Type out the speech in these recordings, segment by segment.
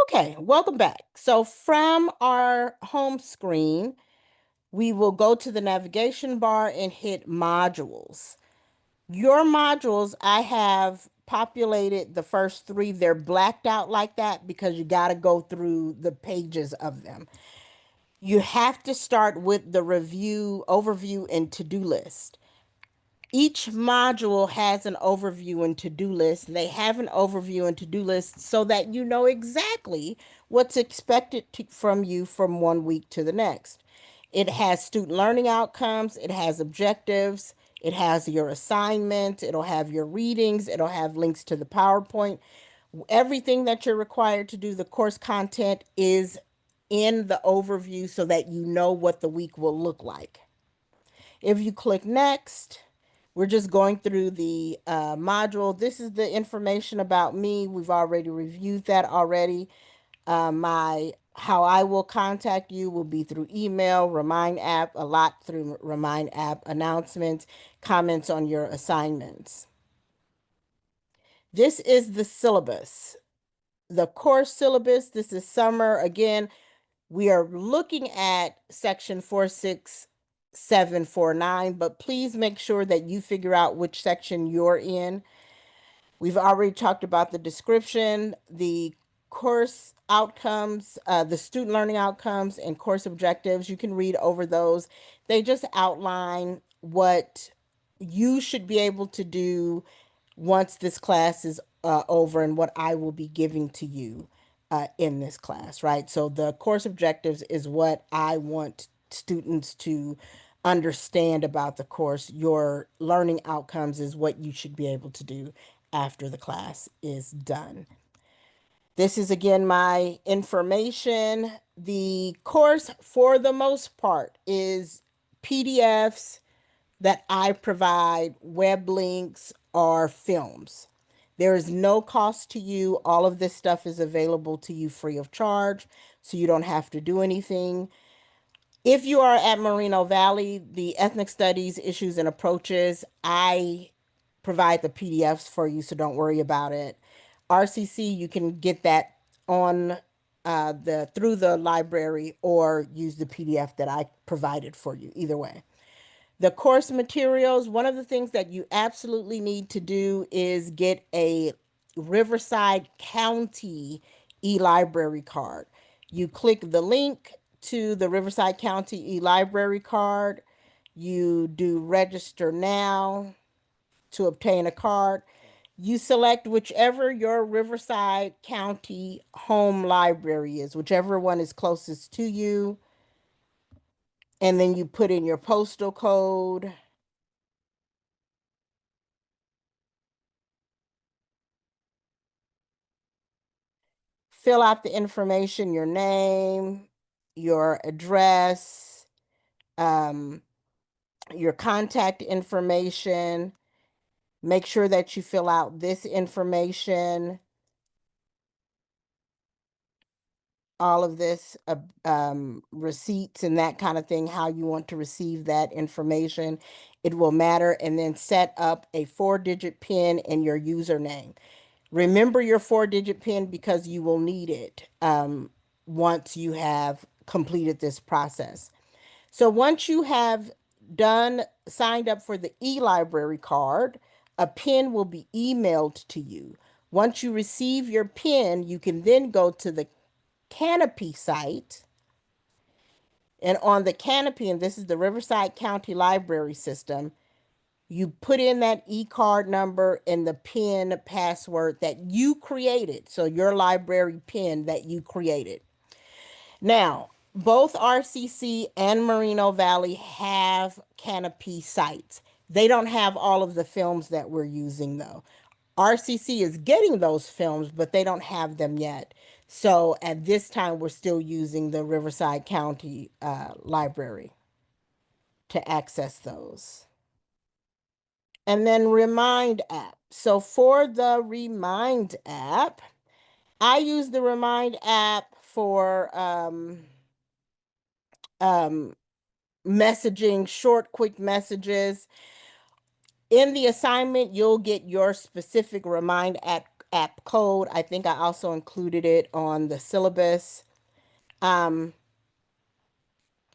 Okay, welcome back. So from our home screen, we will go to the navigation bar and hit modules. Your modules, I have populated the first three. They're blacked out like that because you got to go through the pages of them. You have to start with the review, overview, and to-do list. Each module has an overview and to-do list. They have an overview and to-do list so that you know exactly what's from you from one week to the next. It has student learning outcomes, it has objectives, it has your assignments, it'll have your readings, it'll have links to the PowerPoint. Everything that you're required to do, the course content is in the overview so that you know what the week will look like. If you click next, we're just going through the module. This is the information about me. We've already reviewed that already. My how I will contact you will be through email, Remind app, a lot through Remind app, announcements, comments on your assignments. This is the syllabus. The course syllabus, this is summer. Again, we are looking at section 46749, but please make sure that you figure out which section you're in. We've already talked about the description, the course outcomes, the student learning outcomes, and course objectives. You can read over those. They just outline what you should be able to do once this class is over and what I will be giving to you in this class, right? So the course objectives is what I want students to understand about the course. Your learning outcomes is what you should be able to do after the class is done. This is again my information. The course, for the most part, is PDFs that I provide, web links, or films. There is no cost to you. All of this stuff is available to you free of charge, so you don't have to do anything. If you are at Moreno Valley, the Ethnic Studies Issues and Approaches, I provide the PDFs for you, so don't worry about it. RCC, you can get that on the through the library or use the PDF that I provided for you. Either way. The course materials, one of the things that you absolutely need to do is get a Riverside County e-library card. You click the link to the Riverside County e-library card. You do register now to obtain a card. You select whichever your Riverside County home library is, whichever one is closest to you. And then you put in your postal code. Fill out the information, your name, your address, um, your contact information. Make sure that you fill out this information, all of this, receipts and that kind of thing, how you want to receive that information. It will matter. And then set up a 4-digit PIN and your username. Remember your 4-digit PIN because you will need it once you have completed this process. So once you have signed up for the e-library card, a PIN will be emailed to you. Once you receive your PIN, you can then go to the Canopy site. And on the Canopy, and this is the Riverside County Library System, you put in that e-card number and the PIN password that you created. So your library PIN that you created. Now, both RCC and Moreno Valley have Canopy sites. They don't have all of the films that we're using though. RCC is getting those films, but they don't have them yet. So at this time, we're still using the Riverside County Library to access those. And then Remind app. So for the Remind app, I use the Remind app for um, messaging, short, quick messages. In the assignment, you'll get your specific Remind app code. I think I also included it on the syllabus. Um,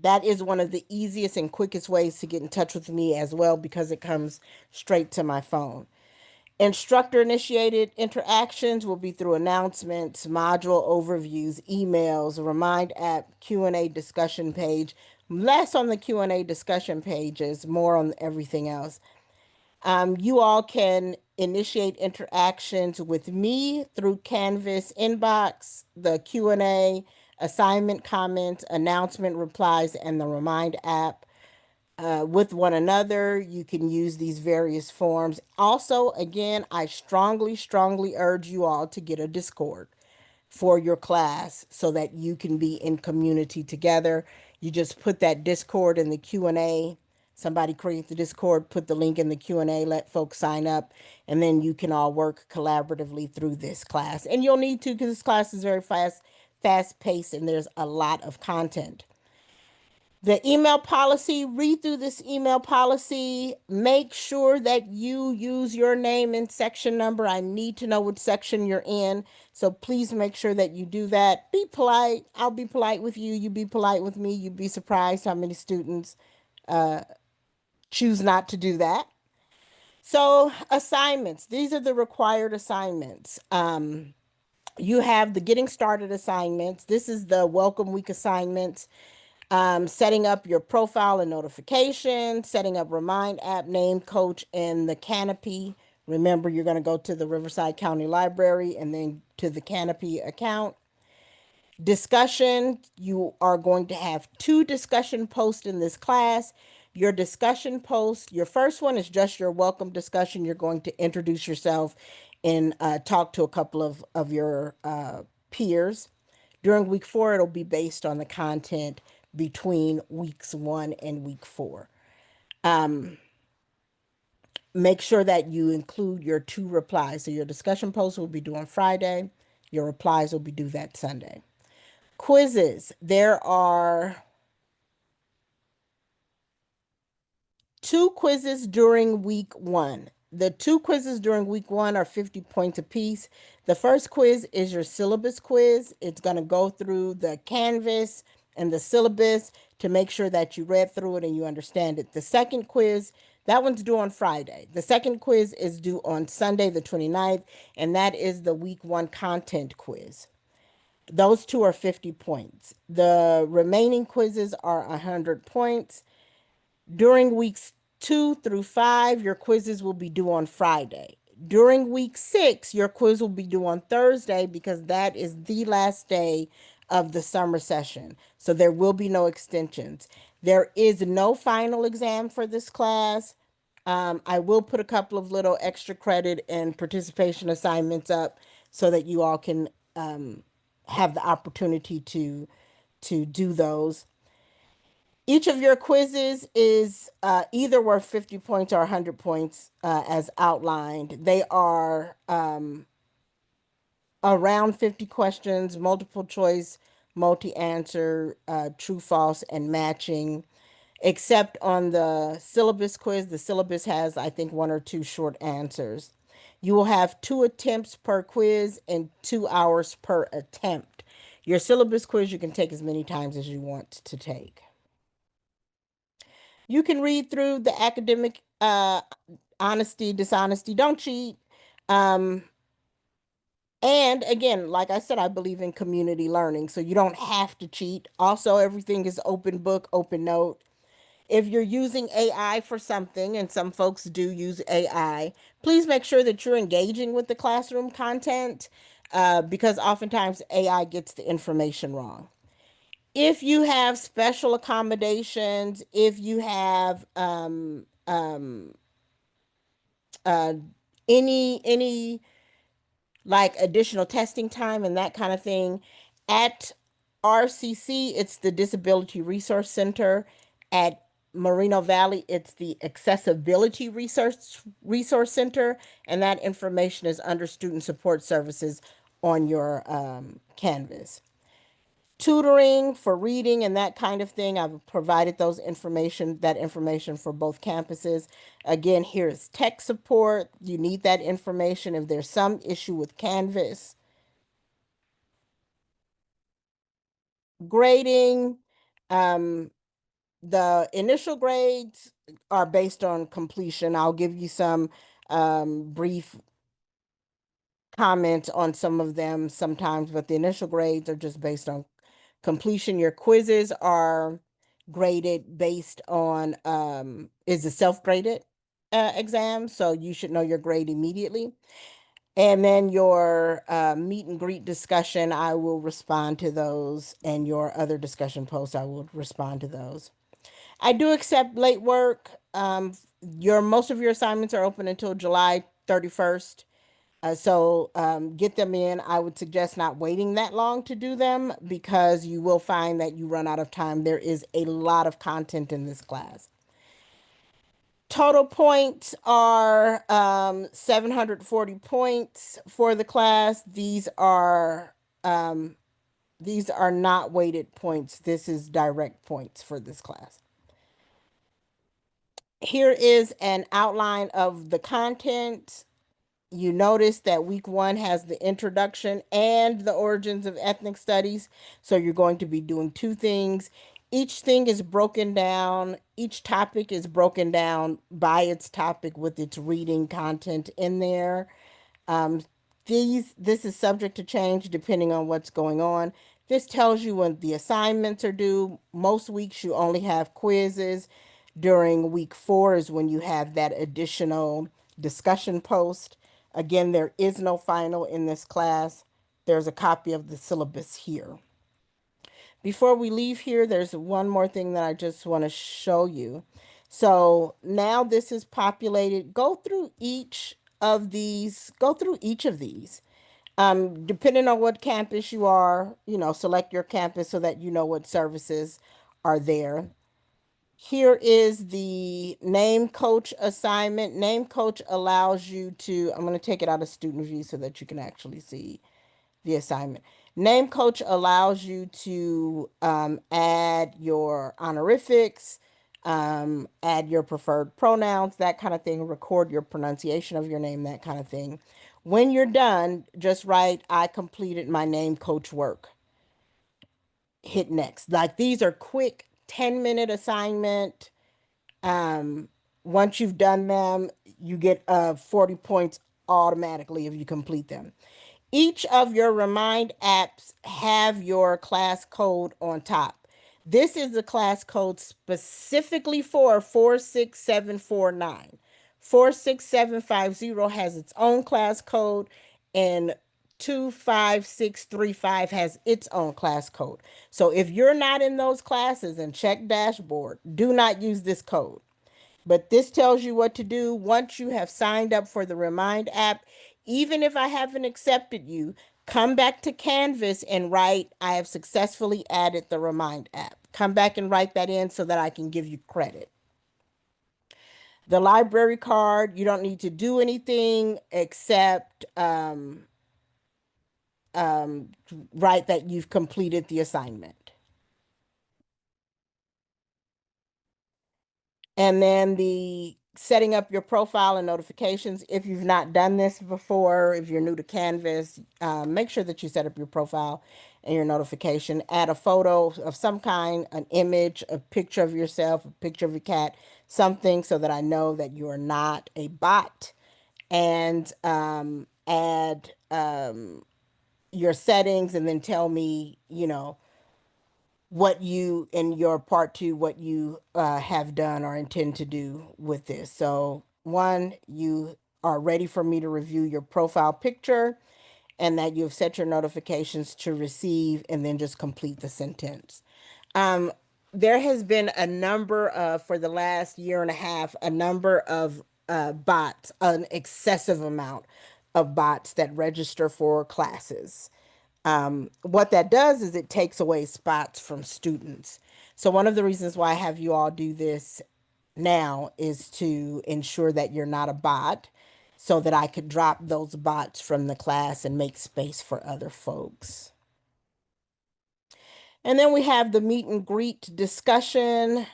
that is one of the easiest and quickest ways to get in touch with me as well because it comes straight to my phone. Instructor initiated interactions will be through announcements, module overviews, emails, Remind app, Q&A discussion page. Less on the Q&A discussion pages, more on everything else. You all can initiate interactions with me through Canvas inbox, the Q&A, assignment comments, announcement replies, and the Remind app. With one another, you can use these various forms. Also, again, I strongly urge you all to get a Discord for your class so that you can be in community together. You just put that Discord in the Q&A. Somebody create the Discord, put the link in the Q&A, let folks sign up, and then you can all work collaboratively through this class. And you'll need to because this class is very fast paced, and there's a lot of content. The email policy, read through this email policy. Make sure that you use your name and section number. I need to know which section you're in. So please make sure that you do that. Be polite. I'll be polite with you. You be polite with me. You'd be surprised how many students choose not to do that. So assignments, these are the required assignments. You have the getting started assignments. This is the welcome week assignments. Setting up your profile and notification, setting up Remind app, name, coach, and the Canopy. Remember, you're going to go to the Riverside County Library and then to the Canopy account. Discussion, you are going to have 2 discussion posts in this class. Your discussion post, your first one is just your welcome discussion. You're going to introduce yourself and talk to a couple of your peers. During week 4, it'll be based on the content between weeks 1 and week 4. Make sure that you include your 2 replies. So your discussion post will be due on Friday. Your replies will be due that Sunday. Quizzes. There are 2 quizzes during week 1. The 2 quizzes during week 1 are 50 points apiece. The first quiz is your syllabus quiz. It's going to go through the Canvas and the syllabus to make sure that you read through it and you understand it. The second quiz, that one's due on Friday. The second quiz is due on Sunday, the 29th, and that is the week 1 content quiz. Those 2 are 50 points. The remaining quizzes are 100 points. During weeks 2 through 5, your quizzes will be due on Friday. During week 6, your quiz will be due on Thursday because that is the last day of the summer session. So there will be no extensions. There is no final exam for this class. I will put a couple of little extra credit and participation assignments up so that you all can have the opportunity to do those. Each of your quizzes is either worth 50 points or 100 points as outlined. They are around 50 questions, multiple choice, multi-answer, true, false, and matching. Except on the syllabus quiz, the syllabus has, I think, 1 or 2 short answers. You will have 2 attempts per quiz and 2 hours per attempt. Your syllabus quiz you can take as many times as you want to take. You can read through the academic honesty, dishonesty, don't cheat. Um, and again, like I said, I believe in community learning, so you don't have to cheat. Also, everything is open book, open note. If you're using AI for something, and some folks do use AI, please make sure that you're engaging with the classroom content because oftentimes AI gets the information wrong. If you have special accommodations, if you have uh, any like additional testing time and that kind of thing, at RCC, it's the Disability Resource Center. At Moreno Valley, it's the Accessibility Resource Center, and that information is under Student Support Services on your Canvas. tutoring for reading and that kind of thing. I've provided that information for both campuses. Again, here's tech support. You need that information if there's some issue with Canvas. Grading, um, the initial grades are based on completion. I'll give you some brief comments on some of them sometimes, but the initial grades are just based on completion. Your quizzes are graded based on is a self-graded exam, so you should know your grade immediately. And then your meet and greet discussion, I will respond to those, and your other discussion posts, I will respond to those. I do accept late work. Your most of your assignments are open until July 31st. So get them in. I would suggest not waiting that long to do them because you will find that you run out of time. There is a lot of content in this class. Total points are 740 points for the class. These are not weighted points. This is direct points for this class. Here is an outline of the content. You notice that week one has the introduction and the origins of ethnic studies. So you're going to be doing two things. Each thing is broken down, each topic is broken down by its topic with its reading content in there. Um, this is subject to change depending on what's going on. This tells you when the assignments are due. Most weeks you only have quizzes. During week four is when you have that additional discussion post. Again, there is no final in this class. There's a copy of the syllabus here. Before we leave here, there's one more thing that I just want to show you. So now this is populated. Go through each of these. Depending on what campus you are, select your campus so that you know what services are there. Here is the name coach assignment. Name coach allows you to, I'm going to take it out of student view so that you can actually see the assignment. Name coach allows you to add your honorifics, add your preferred pronouns, that kind of thing, record your pronunciation of your name, that kind of thing. When you're done, just write, I completed my name coach work. Hit next. Like these are quick 10-minute assignment. Um, Once you've done them, you get 40 points automatically if you complete them. Each of your Remind apps have your class code on top. This is the class code specifically for 46749. 46750 has its own class code, and 25635 has its own class code. So if you're not in those classes and check dashboard, do not use this code. But this tells you what to do once you have signed up for the Remind app. Even if I haven't accepted you, come back to Canvas and write, I have successfully added the Remind app. Come back and write that in so that I can give you credit. The library card, you don't need to do anything except write that you've completed the assignment. And then the setting up your profile and notifications. If you've not done this before, if you're new to Canvas, make sure that you set up your profile and your notification. Add a photo of some kind, an image, a picture of yourself, a picture of your cat, something so that I know that you are not a bot. And add your settings and then tell me, what you in your part two, what you have done or intend to do with this. So one, you are ready for me to review your profile picture and that you've set your notifications to receive, and then just complete the sentence. um, there has been a number of, for the last year and a half, a number of bots, an excessive amount of bots that register for classes. What that does is it takes away spots from students. So one of the reasons why I have you all do this now is to ensure that you're not a bot so that I could drop those bots from the class and make space for other folks. And then we have the meet and greet discussion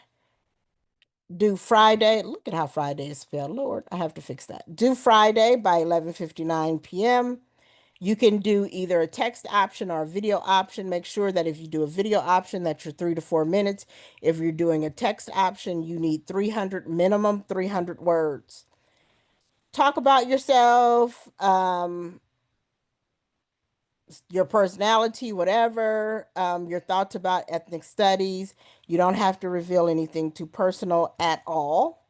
due Friday. Look at how Friday is spelled. Lord, I have to fix that. Due Friday by 11:59 p.m. You can do either a text option or a video option. Make sure that if you do a video option, that you're 3 to 4 minutes. If you're doing a text option, you need 300, minimum 300 words. Talk about yourself, your personality, whatever, your thoughts about ethnic studies. You don't have to reveal anything too personal at all.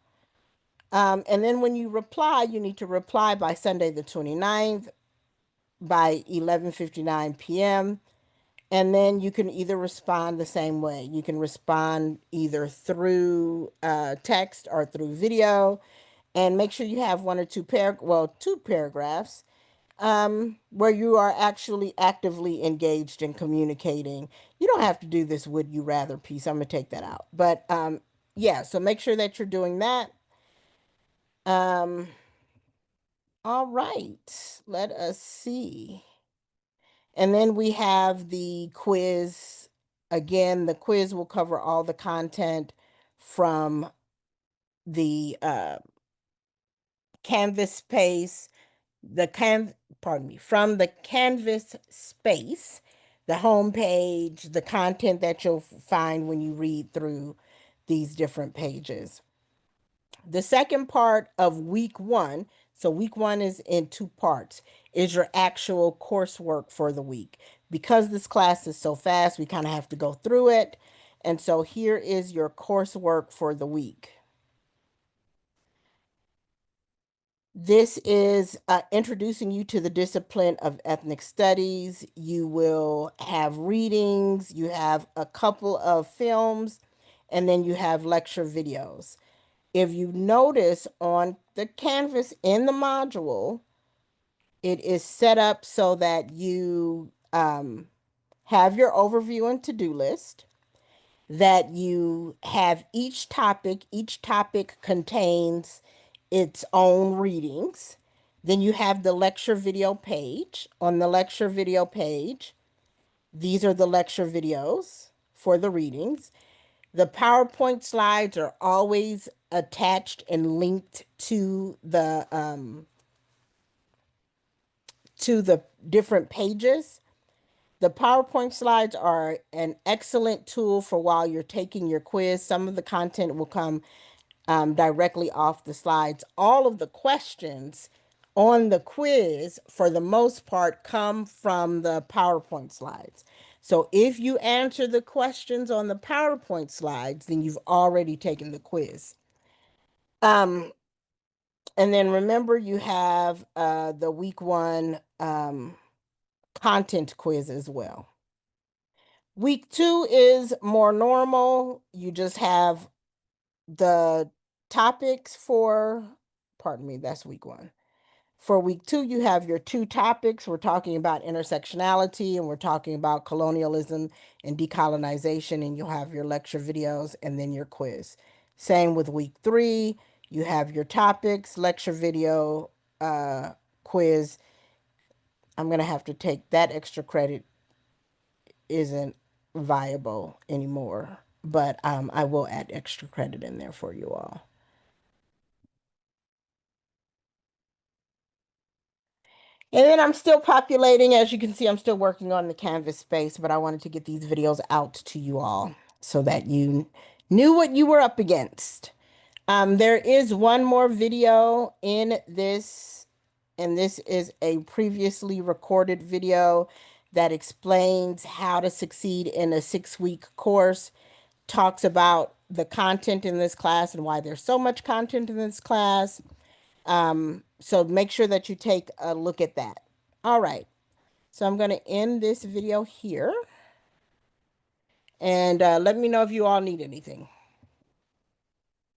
And then when you reply, you need to reply by Sunday the 29th by 11:59 p.m. And then you can either respond the same way. You can respond either through text or through video, and make sure you have two paragraphs where you are actually actively engaged in communicating. You don't have to do this would you rather piece. I'm gonna take that out. But yeah, so make sure that you're doing that. Um, all right, let us see. And then we have the quiz. Again, the quiz will cover all the content from the Canvas space, the can pardon me, from the Canvas space, the home page, the content that you'll find when you read through these different pages. The second part of week one, so week one is in two parts, is your actual coursework for the week. Because this class is so fast, we kind of have to go through it. And so here is your coursework for the week. This is introducing you to the discipline of ethnic studies. You will have readings, you have a couple of films, and then you have lecture videos. If you notice on the Canvas in the module, it is set up so that you have your overview and to-do list, that you have each topic contains its own readings. Then you have the lecture video page. On the lecture video page, these are the lecture videos for the readings. The PowerPoint slides are always attached and linked to the different pages. The PowerPoint slides are an excellent tool for while you're taking your quiz. Some of the content will come directly off the slides. All of the questions on the quiz, for the most part, come from the PowerPoint slides. So if you answer the questions on the PowerPoint slides, then you've already taken the quiz. And then remember, you have the week one content quiz as well. Week two is more normal. You just have the topics for, pardon me, that's week one. For week two, you have your two topics. We're talking about intersectionality and we're talking about colonialism and decolonization, and you'll have your lecture videos and then your quiz. Same with week three, you have your topics, lecture video, quiz. I'm going to have to take that extra credit, isn't viable anymore, but I will add extra credit in there for you all. And then I'm still populating. As you can see, I'm still working on the Canvas space, but I wanted to get these videos out to you all so that you knew what you were up against. There is one more video in this, and this is a previously recorded video that explains how to succeed in a 6-week course, talks about the content in this class and why there's so much content in this class. So make sure that you take a look at that. All right. So I'm going to end this video here. And let me know if you all need anything.